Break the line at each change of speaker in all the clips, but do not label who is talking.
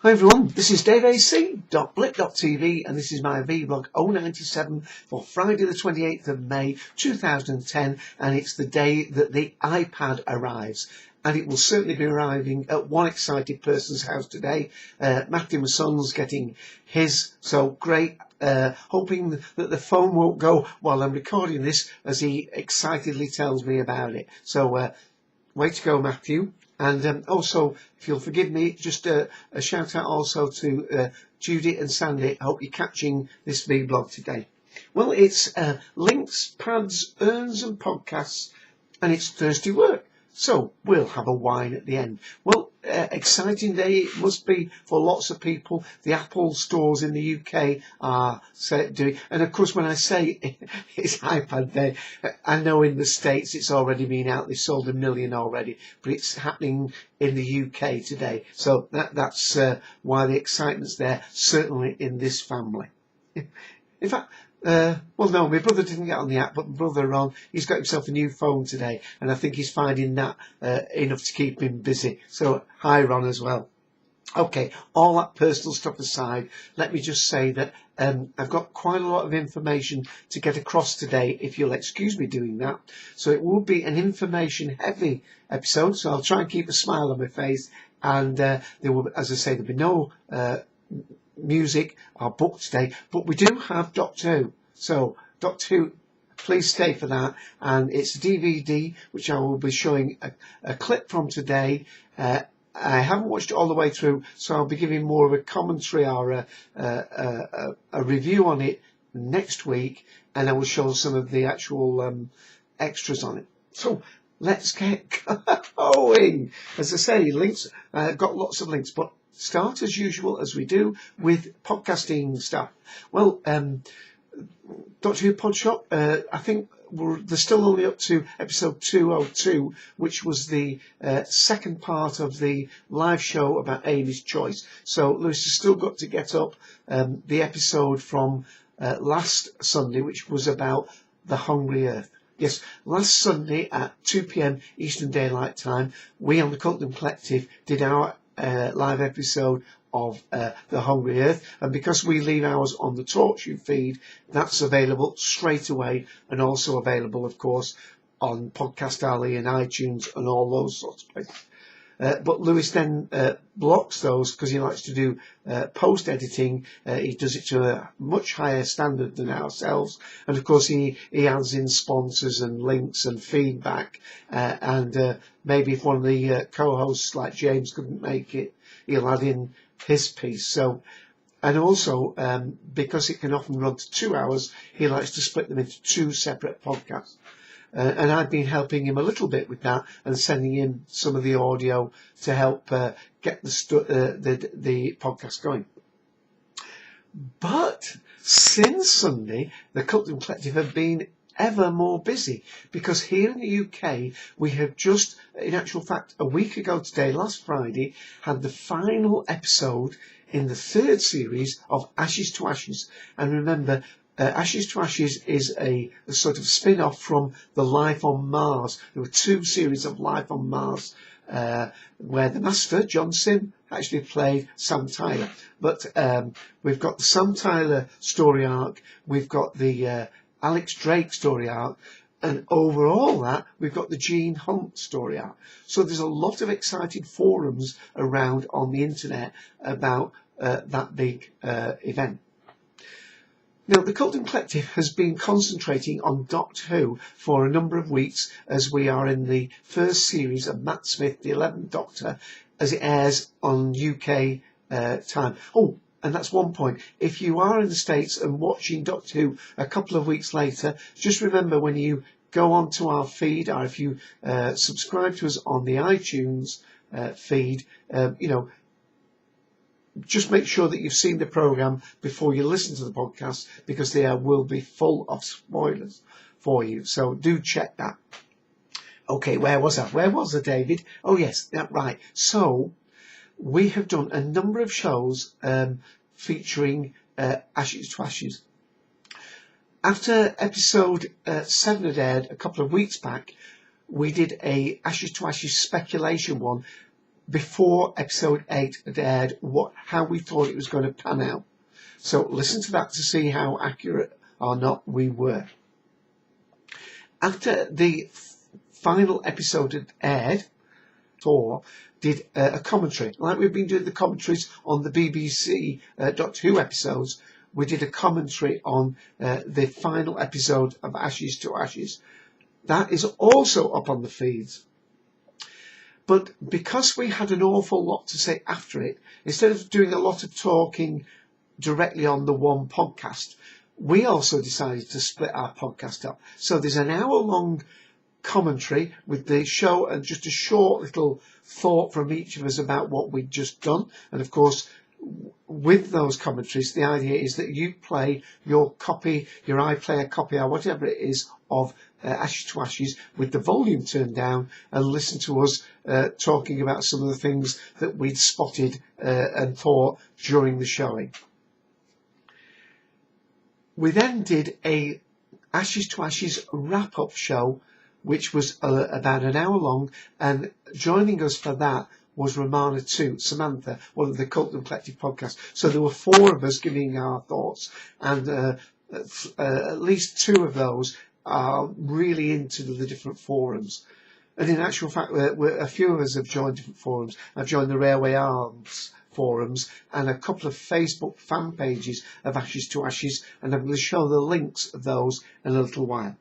Hi everyone, this is daveac.blip.tv and this is my vblog 097 for Friday the 28th of May 2010, and it's the day that the iPad arrives. And it will certainly be arriving at one excited person's house today. Matthew, my son's getting his, so great. Hoping that the phone won't go while I'm recording this as he excitedly tells me about it. So way to go, Matthew. And also, if you'll forgive me, just a shout out also to Judy and Sandy. I hope you're catching this vlog today. Well, it's links, pads, urns and podcasts, and it's Thursday work. So we'll have a wine at the end. Well, exciting day it must be for lots of people. The Apple stores in the UK are doing, and of course when I say it's iPad Day, I know in the States it's already been out. They've sold 1 million already, but it's happening in the UK today. So that's why the excitement's there, certainly in this family. In fact, well, no, my brother didn't get on the app, but my brother Ron, he's got himself a new phone today, and I think he's finding that enough to keep him busy. So, hi Ron as well. Okay, all that personal stuff aside, let me just say that I've got quite a lot of information to get across today, if you'll excuse me doing that. So it will be an information-heavy episode, so I'll try and keep a smile on my face, and there will, as I say, there'll be no music or book today, but we do have Doctor Who. So Doctor Who, please stay for that, and it's a DVD which I will be showing a clip from today. I haven't watched it all the way through, so I'll be giving more of a commentary or a review on it next week, and I will show some of the actual extras on it. So let's get going. As I say, links, got lots of links, but start as usual as we do with podcasting stuff. Well, Doctor Who Podshop, I think they're still only up to episode 202, which was the second part of the live show about Amy's Choice. So Lewis has still got to get up the episode from last Sunday, which was about the Hungry Earth. Yes, last Sunday at 2 p.m. Eastern Daylight Time, we on the Cultdom Collective did our live episode of The Hungry Earth, and because we leave ours on the TalkShoe feed, that's available straight away, and also available of course on Podcast Alley and iTunes and all those sorts of places. But Lewis then blocks those because he likes to do post editing. He does it to a much higher standard than ourselves, and of course he adds in sponsors and links and feedback, and maybe if one of the co-hosts like James couldn't make it, he'll add in his piece. So, and also because it can often run to 2 hours, he likes to split them into 2 separate podcasts. And I've been helping him a little bit with that and sending him some of the audio to help get the podcast going. But since Sunday, the Cultdom Collective have been ever more busy, because here in the UK we have just, in actual fact, a week ago today, last Friday, had the final episode in the 3rd series of Ashes to Ashes. And remember, Ashes to Ashes is a sort of spin-off from the Life on Mars. There were 2 series of Life on Mars where the Master, John Sim, actually played Sam Tyler. But we've got the Sam Tyler story arc, we've got the Alex Drake story arc, and overall that we've got the Gene Hunt story arc. So there's a lot of excited forums around on the internet about that big event. Now, the Cultdom Collective has been concentrating on Doctor Who for a number of weeks, as we are in the 1st series of Matt Smith, the 11th Doctor, as it airs on UK time. Oh, and that's one point. If you are in the States and watching Doctor Who a couple of weeks later, just remember when you go onto our feed, or if you subscribe to us on the iTunes feed, just make sure that you've seen the programme before you listen to the podcast, because they will be full of spoilers for you. So do check that. Okay, where was I? Where was I, David? Oh yes, that's right. So we have done a number of shows featuring Ashes to Ashes. After episode 7 had aired a couple of weeks back, we did a Ashes to Ashes speculation one, before episode 8 had aired how we thought it was going to pan out. So listen to that to see how accurate or not we were. After the final episode had aired, Thor did a commentary. Like we've been doing the commentaries on the BBC Doctor Who episodes, we did a commentary on the final episode of Ashes to Ashes. That is also up on the feeds. But because we had an awful lot to say after it, instead of doing a lot of talking directly on the one podcast, we also decided to split our podcast up. So there's an hour-long commentary with the show and just a short little thought from each of us about what we'd just done. And of course, with those commentaries, the idea is that you play your copy, your iPlayer copy or whatever it is of Ashes to Ashes with the volume turned down and listen to us talking about some of the things that we'd spotted and thought during the showing. We then did a Ashes to Ashes wrap-up show, which was about an hour long, and joining us for that was Romana too, Samantha, one of the Cult and Collective podcasts. So there were 4 of us giving our thoughts, and at least 2 of those are really into the different forums. And in actual fact, a few of us have joined different forums. I've joined the Railway Arms forums and a couple of Facebook fan pages of Ashes to Ashes, and I'm going to show the links of those in a little while.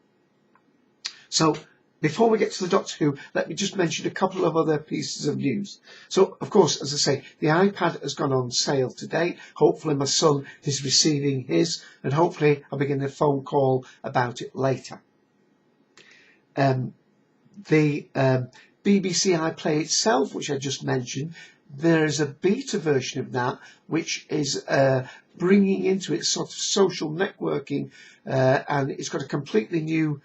So before we get to the Doctor Who, let me just mention a couple of other pieces of news. So, of course, as I say, the iPad has gone on sale today. Hopefully my son is receiving his, and hopefully I'll begin a phone call about it later. The BBC iPlayer itself, which I just mentioned, there is a beta version of that, which is bringing into it sort of social networking, and it's got a completely new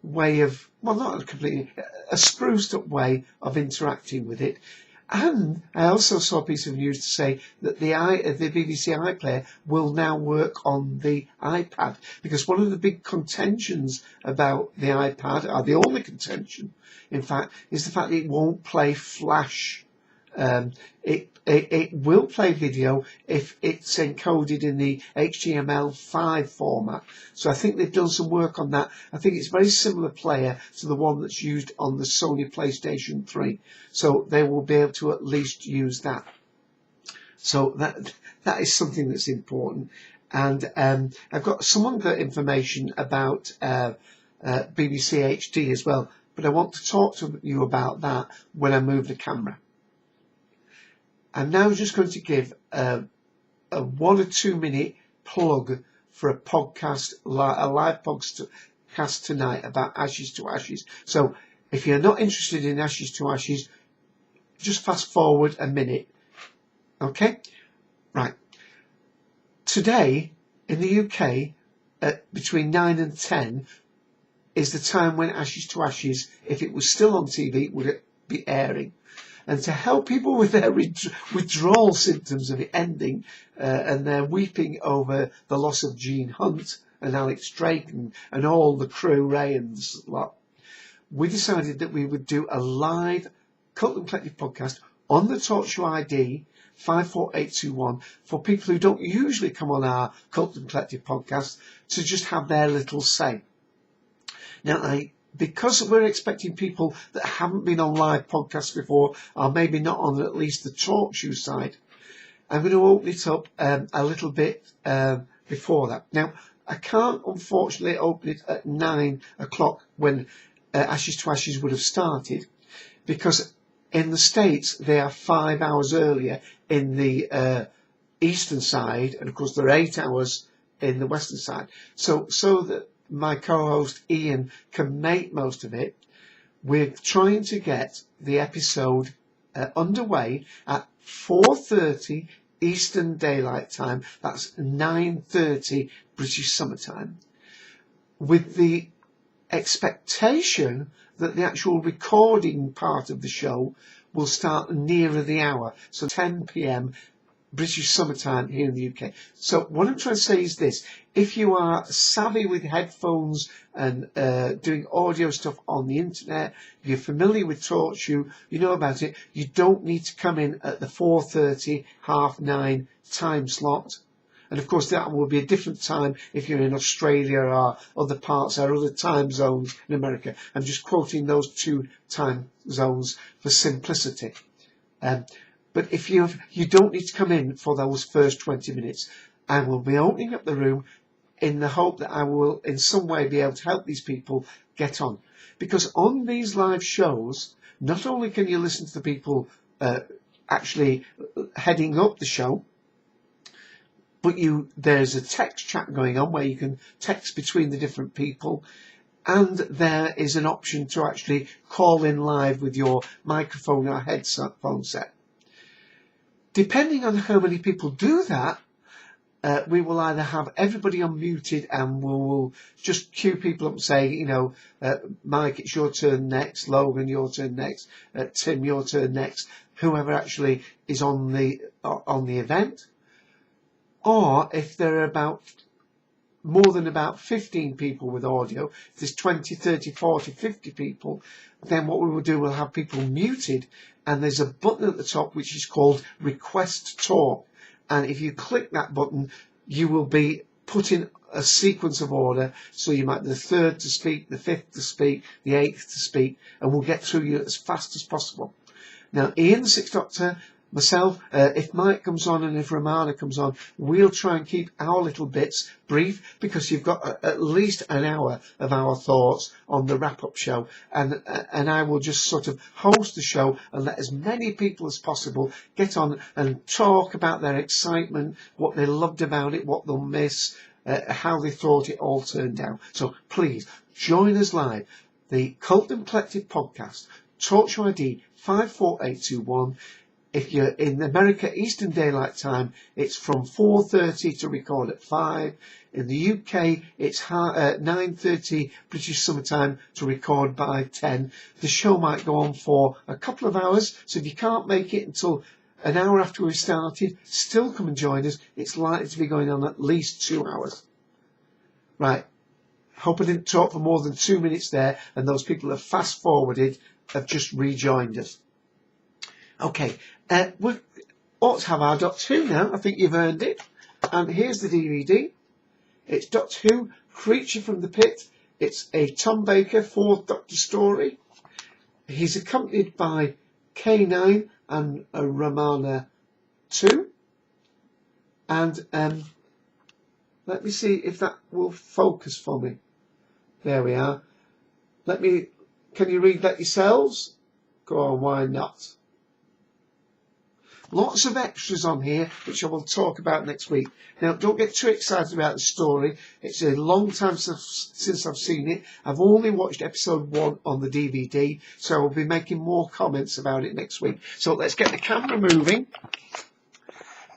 way of, well, not a completely, a spruced up way of interacting with it. And I also saw a piece of news to say that the BBC iPlayer will now work on the iPad, because one of the big contentions about the iPad, or the only contention, in fact, is the fact that it won't play Flash. It will play video if it's encoded in the HTML5 format. So I think they've done some work on that. I think it's a very similar player to the one that's used on the Sony PlayStation 3. So they will be able to at least use that. So that is something that's important. And I've got some other information about BBC HD as well. But I want to talk to you about that when I move the camera. I'm now just going to give a 1 or 2 minute plug for a podcast, a live podcast tonight about Ashes to Ashes. So if you're not interested in Ashes to Ashes, just fast forward a minute. Okay? Right. Today in the UK, between 9 and 10 is the time when Ashes to Ashes, if it was still on TV, would be airing. And to help people with their withdrawal symptoms of it ending, and they're weeping over the loss of Gene Hunt and Alex Drake and all the crew, Ray and lot, we decided that we would do a live Cult and Collective podcast on the Talk Show ID 54821 for people who don't usually come on our Cult and Collective podcast to just have their little say. Now, because we're expecting people that haven't been on live podcasts before, or maybe not on at least the talk show side, I'm going to open it up a little bit before that. Now, I can't unfortunately open it at 9 o'clock when Ashes to Ashes would have started, because in the States they are 5 hours earlier in the eastern side, and of course they're 8 hours in the western side. So that my co-host Ian can make most of it, we're trying to get the episode underway at 4:30 Eastern Daylight Time. That's 9:30 British Summer Time, with the expectation that the actual recording part of the show will start nearer the hour, so 10 p.m. British summertime here in the UK. So what I'm trying to say is this: if you are savvy with headphones and doing audio stuff on the internet, if you're familiar with TalkShoe, you know about it, you don't need to come in at the 4:30, 9:30 time slot. And of course that will be a different time if you're in Australia or other parts or other time zones in America. I'm just quoting those two time zones for simplicity. But if you don't need to come in for those first 20 minutes. I will be opening up the room in the hope that I will in some way be able to help these people get on. Because on these live shows, not only can you listen to the people actually heading up the show, but there's a text chat going on where you can text between the different people. And there is an option to actually call in live with your microphone or headphone set. Depending on how many people do that, we will either have everybody unmuted and we'll just cue people up and say, Mike, it's your turn next, Logan, your turn next, Tim, your turn next, whoever actually is on the event. Or if there are more than about 15 people with audio, if there's 20, 30, 40, 50 people, then what we will do, we'll have people muted, and there's a button at the top which is called Request Talk. And if you click that button, you will be put in a sequence of order. So you might be the third to speak, the fifth to speak, the eighth to speak, and we'll get through you as fast as possible. Now, Ian, the Sixth Doctor, myself, if Mike comes on and if Romana comes on, we'll try and keep our little bits brief, because you've got at least an hour of our thoughts on the wrap-up show, and I will just sort of host the show and let as many people as possible get on and talk about their excitement, what they loved about it, what they'll miss, how they thought it all turned out. So please join us live. The Cult and Collective podcast, TalkShoe ID 54821. If you're in America, Eastern Daylight Time, it's from 4:30 to record at 5. In the UK, it's 9:30 British Summertime to record by 10. The show might go on for a couple of hours, so if you can't make it until an hour after we've started, still come and join us. It's likely to be going on at least 2 hours. Right. Hope I didn't talk for more than 2 minutes there, and those people that fast forwarded have just rejoined us. Okay, we ought to have our Doctor Who now. I think you've earned it. And here's the DVD. It's Doctor Who, Creature from the Pit. It's a Tom Baker 4th Doctor story. He's accompanied by K9 and Romana 2. And let me see if that will focus for me. There we are. Can you read that yourselves? Go on, why not? Lots of extras on here, which I will talk about next week. Now, don't get too excited about the story. It's a long time since I've seen it. I've only watched episode 1 on the DVD, so I'll be making more comments about it next week. So let's get the camera moving.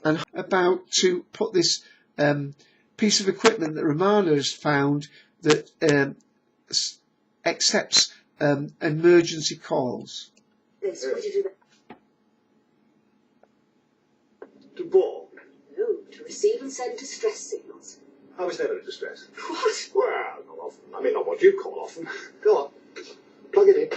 And about to put this piece of equipment that Romana has found that accepts emergency calls.
This, what did you do?
To Borg.
No, to receive and send distress signals.
I was never in distress.
What?
Well, not often. I mean, not what you call often. Go on. Plug it in.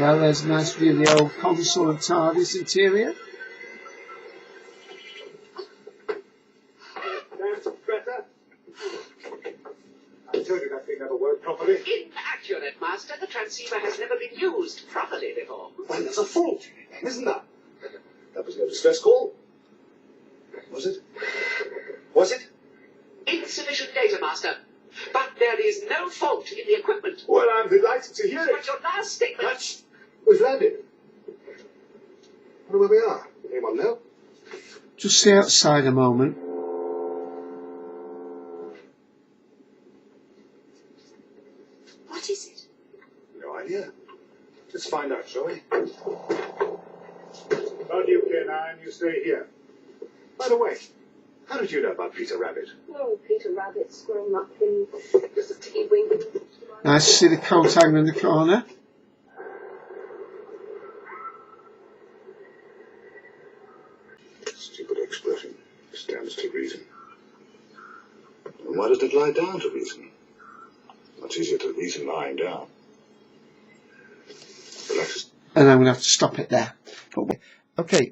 Well, there's a nice view of the old console and TARDIS interior.
That's better. I told you that thing never worked properly.
Inaccurate, Master. The transceiver has never been used properly before.
Well, there's a fault, isn't there? That was no distress call. Was it? Was it?
Insufficient data, Master. But there is no fault in the equipment.
Well, I'm delighted to hear
But
it.
your last statement...
That's... We've landed. I wonder where we are. Anyone know?
Just stay outside a moment.
What is it?
No idea. Let's find out, shall we? About you, K9, you stay here. By the way, How did you know about Peter Rabbit?
Oh, Peter Rabbit's growing up in just a tea wing.
Nice to see the coat hanger in the corner.
Stupid expression. Stands to reason. And why doesn't it lie down to reason? Much easier to reason lying down. Relax.
And I'm going to have to stop it there. Okay,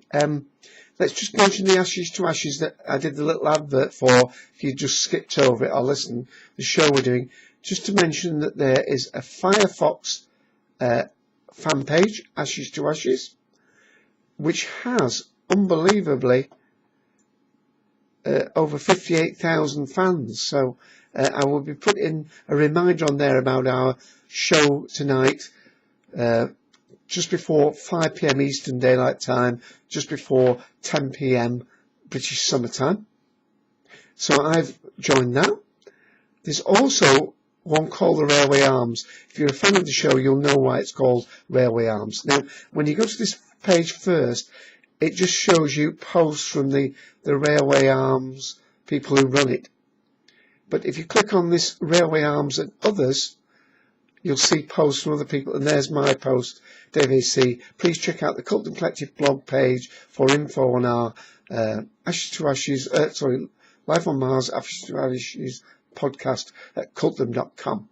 let's just mention the Ashes to Ashes that I did the little advert for. If you just skipped over it or listened, the show we're doing. Just to mention that there is a Firefox fan page, Ashes to Ashes, which has unbelievably over 58,000 fans. So I will be putting a reminder on there about our show tonight, just before 5 PM Eastern Daylight Time, just before 10 PM British Summer Time. So I've joined that. There's also one called the Railway Arms. If you're a fan of the show, you'll know why it's called Railway Arms. Now, when you go to this page first, it just shows you posts from the Railway Arms people who run it. But if you click on this Railway Arms and others, you'll see posts from other people. And there's my post, daveac. Please check out the Cult and Collective blog page for info on our Ashes to Ashes, Life on Mars, Ashes to Ashes podcast at cultdom.com.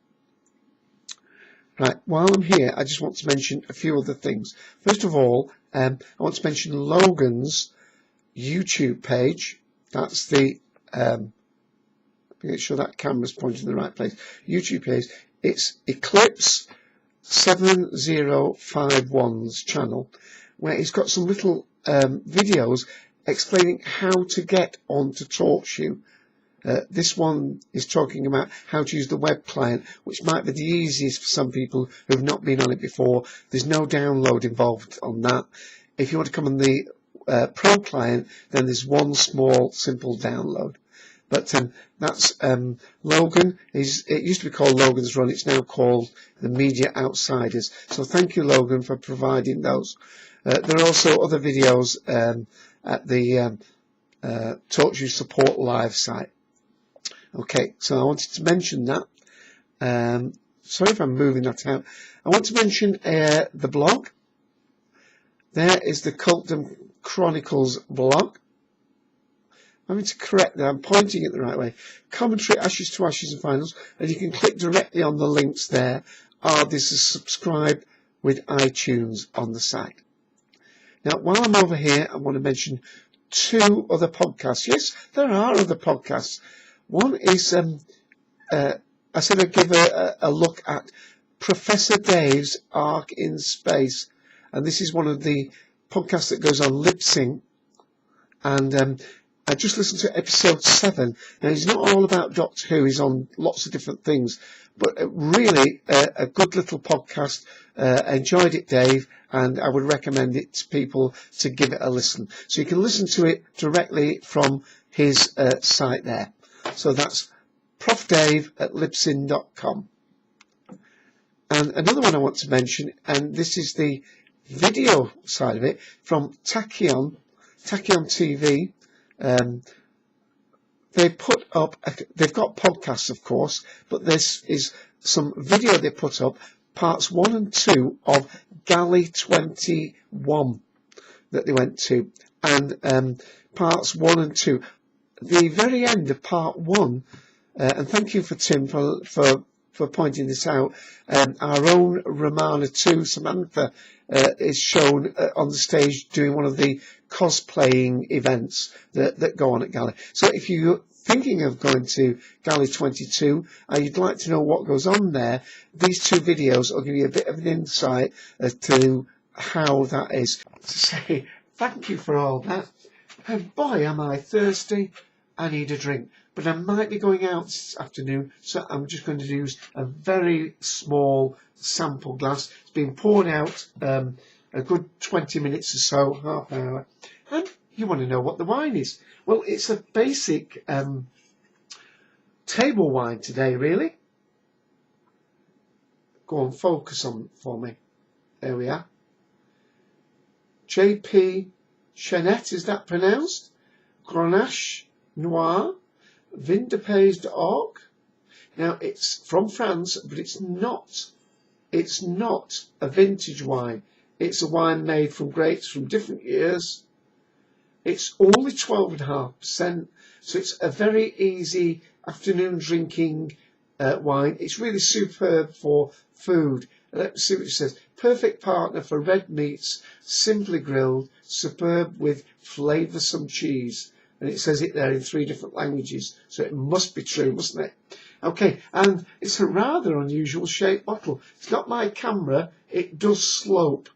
Right, while I'm here, I just want to mention a few other things. First of all, I want to mention Logan's YouTube page. That's the, make sure that camera's pointing in the right place. YouTube page. It's Eclipse 7051's channel, where he's got some little videos explaining how to get onto TalkShoe. This one is talking about how to use the web client, which might be the easiest for some people who have not been on it before. There's no download involved on that. If you want to come on the Pro client, then there's one small, simple download. But that's Logan. It used to be called Logan's Run. It's now called the Media Outsiders. So thank you, Logan, for providing those. There are also other videos at the TalkShoe Support Live site. Okay, so I wanted to mention that. Sorry if I'm moving that out. I want to mention the blog. There is the Cultdom Chronicles blog. I'm going to correct that. I'm pointing it the right way. Commentary, Ashes to Ashes and Finals. And you can click directly on the links there. Or there's a subscribe with iTunes on the site. Now, while I'm over here, I want to mention two other podcasts. Yes, there are other podcasts. One is, I said I'd give a look at Professor Dave's Ark in Space. And this is one of the podcasts that goes on Libsyn. And I just listened to episode 7. Now, he's not all about Doctor Who. He's on lots of different things. But really, a good little podcast. Enjoyed it, Dave. And I would recommend it to people to give it a listen. So you can listen to it directly from his site there. So that's Prof Dave at libsyn.com. And another one I want to mention, and this is the video side of it, from Tachyon TV. They put up, they've got podcasts, of course, but this is some video they put up, parts 1 and 2 of Galley 21 that they went to. And parts 1 and 2. The very end of part 1, and thank you for Tim for pointing this out, our own Romana 2, Samantha, is shown on the stage doing one of the cosplaying events that go on at Galley. So if you're thinking of going to Galley 22 and you'd like to know what goes on there, these two videos will give you a bit of an insight as to how that is. To say thank you for all that. And boy, am I thirsty. I need a drink. But I might be going out this afternoon, so I'm just going to use a very small sample glass. It's been poured out a good 20 minutes or so, half an hour. And you want to know what the wine is. Well, it's a basic table wine today, really. Go on, focus on for me. There we are. J.P. Chenet, is that pronounced? Grenache Noir, Vin de Pays d'Orc. Now it's from France, but it's not a vintage wine. It's a wine made from grapes from different years. It's only 12.5%, so it's a very easy afternoon drinking wine. It's really superb for food. Let's see what it says. Perfect partner for red meats, simply grilled, superb with flavoursome cheese. And it says it there in 3 different languages, so it must be true, mustn't it? Okay, and it's a rather unusual shaped bottle. It's not my camera, it does slope.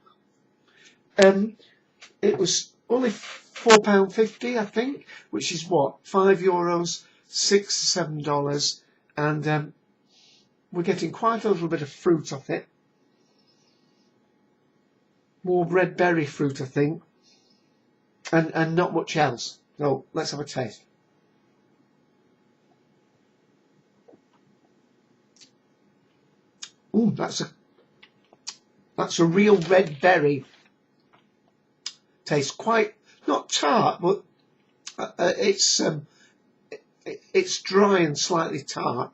It was only £4.50, I think, which is what, €5, $6 to $7, and we're getting quite a little bit of fruit off it. More red berry fruit, I think, and not much else. So let's have a taste. Ooh, that's a real red berry. Tastes quite not tart, but it's dry and slightly tart,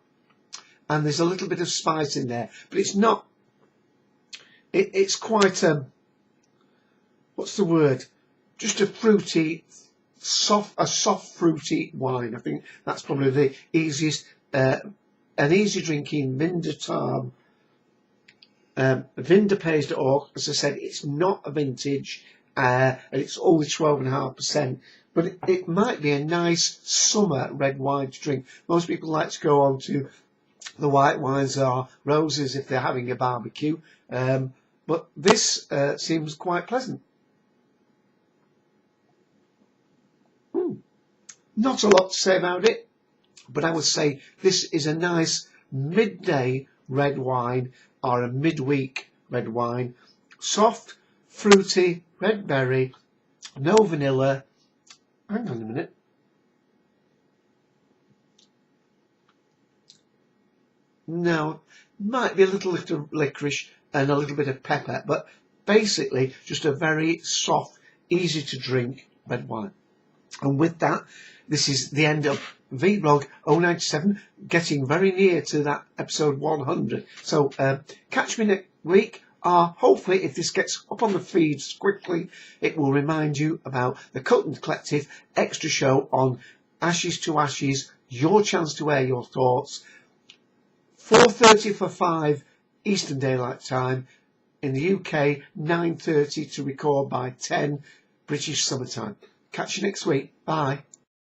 and there's a little bit of spice in there, but it's not. It's quite what's the word? Just a fruity, soft fruity wine. I think that's probably the easiest, an easy drinking Vin de Table. Vin de Pays d'Orc, as I said, it's not a vintage, and it's only 12.5%, but it might be a nice summer red wine to drink. Most people like to go on to the white wines or roses if they're having a barbecue, but this seems quite pleasant. Not a lot to say about it, but I would say this is a nice midday red wine or a midweek red wine. Soft, fruity, red berry, no vanilla. Hang on a minute. No, might be a little licorice and a little bit of pepper, but basically just a very soft, easy to drink red wine. And with that, this is the end of vblog 097, getting very near to that episode 100. So catch me next week. Hopefully, if this gets up on the feeds quickly, it will remind you about the Colton Collective extra show on Ashes to Ashes, your chance to air your thoughts. 4:30 for 5 Eastern Daylight Time. In the UK, 9:30 to record by 10 British Summertime. Catch you next week. Bye.